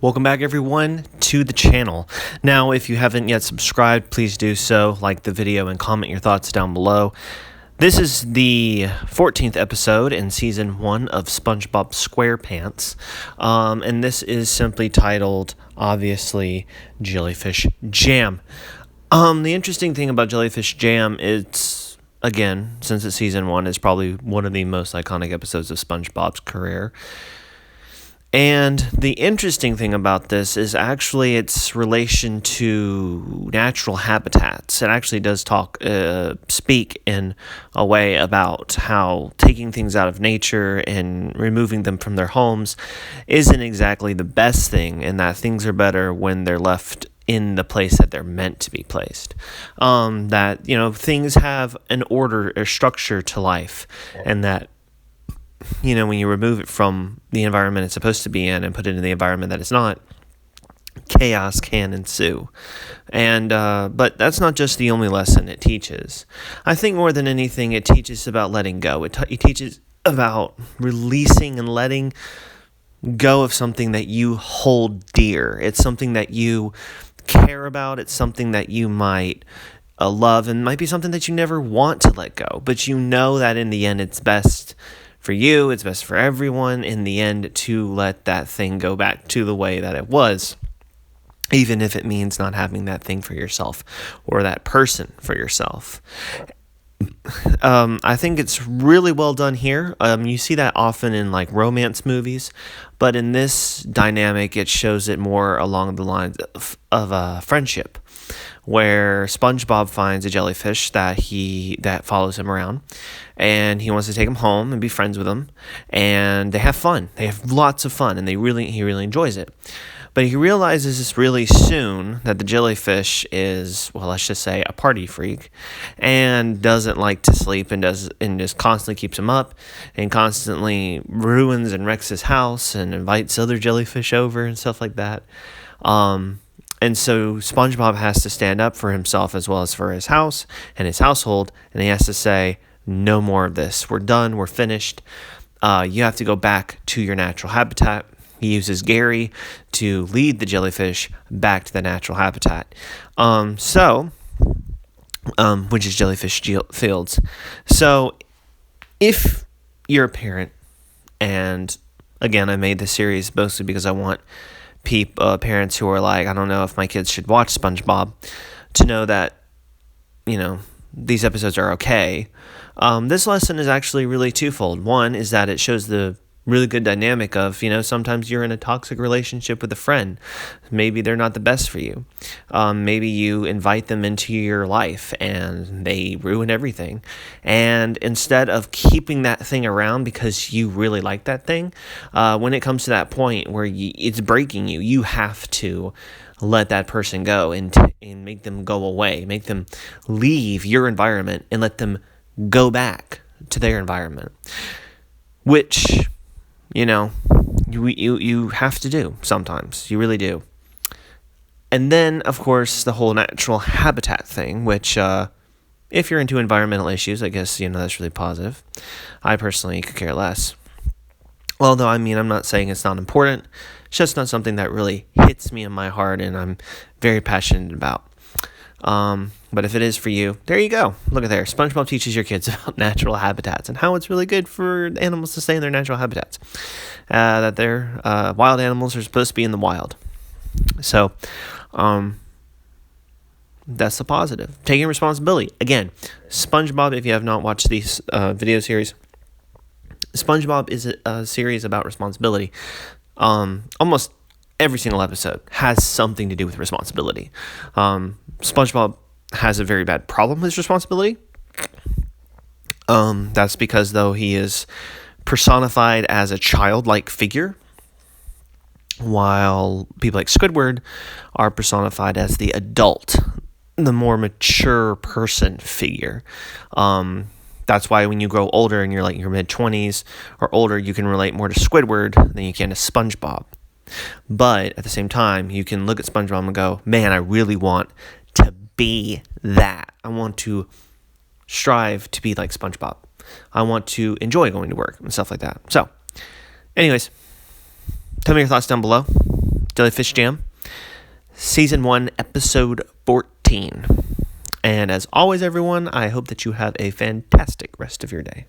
Welcome back, everyone, to the channel. Now, if you haven't yet subscribed, please do so. Like the video and comment your thoughts down below. This is the 14th episode in Season 1 of Spongebob Squarepants, and this is simply titled, obviously, Jellyfish Jam. The interesting thing about Jellyfish Jam is, again, since it's Season 1, it's probably one of the most iconic episodes of SpongeBob's career. And the interesting thing about this is actually its relation to natural habitats. It actually does speak in a way about how taking things out of nature and removing them from their homes isn't exactly the best thing, and that things are better when they're left in the place that they're meant to be placed. Things have an order or structure to life, and that when you remove it from the environment it's supposed to be in and put it in the environment that it's not, chaos can ensue. And but that's not just the only lesson it teaches. I think more than anything, it teaches about letting go. It teaches about releasing and letting go of something that you hold dear. It's something that you care about. It's something that you might love, and might be something that you never want to let go. But you know that in the end it's best for you, it's best for everyone in the end to let that thing go back to the way that it was, even if it means not having that thing for yourself or that person for yourself. I think it's really well done here. You see that often in like romance movies, but in this dynamic, it shows it more along the lines of friendship, where SpongeBob finds a jellyfish that follows him around, and he wants to take him home and be friends with him, and they have fun. They have lots of fun, and he really enjoys it. But he realizes really soon that the jellyfish is, well, let's just say, a party freak, and doesn't like to sleep, and just constantly keeps him up, and constantly ruins and wrecks his house, and invites other jellyfish over and stuff like that. And so SpongeBob has to stand up for himself as well as for his house and his household, and he has to say, no more of this. We're done. We're finished. You have to go back to your natural habitat. He uses Gary to lead the jellyfish back to the natural habitat, which is Jellyfish Fields. So if you're a parent, and again, I made this series mostly because I want parents who are like, I don't know if my kids should watch SpongeBob, to know that, these episodes are okay. This lesson is actually really twofold. One is that it shows the really good dynamic of, sometimes you're in a toxic relationship with a friend. Maybe they're not the best for you. Maybe you invite them into your life and they ruin everything. And instead of keeping that thing around because you really like that thing, when it comes to that point where it's breaking you, you have to let that person go and make them go away, make them leave your environment and let them go back to their environment, which you have to do sometimes. You really do. And then, of course, the whole natural habitat thing, which, if you're into environmental issues, I guess, that's really positive. I personally could care less. Although, I'm not saying it's not important. It's just not something that really hits me in my heart and I'm very passionate about. But if it is for you, there you go. Look at there. SpongeBob teaches your kids about natural habitats and how it's really good for animals to stay in their natural habitats. That their wild animals are supposed to be in the wild. So, that's the positive. Taking responsibility. Again, SpongeBob, if you have not watched these video series, SpongeBob is a series about responsibility. Almost every single episode has something to do with responsibility. SpongeBob has a very bad problem with responsibility. That's because, though, he is personified as a childlike figure, while people like Squidward are personified as the adult, the more mature person figure. That's why when you grow older and you're like your mid-20s or older, you can relate more to Squidward than you can to SpongeBob. But at the same time, you can look at SpongeBob and go, man, I really want to be that. I want to strive to be like SpongeBob. I want to enjoy going to work and stuff like that. So, anyways, tell me your thoughts down below. Jellyfish Jam, Season 1, Episode 14. And as always, everyone, I hope that you have a fantastic rest of your day.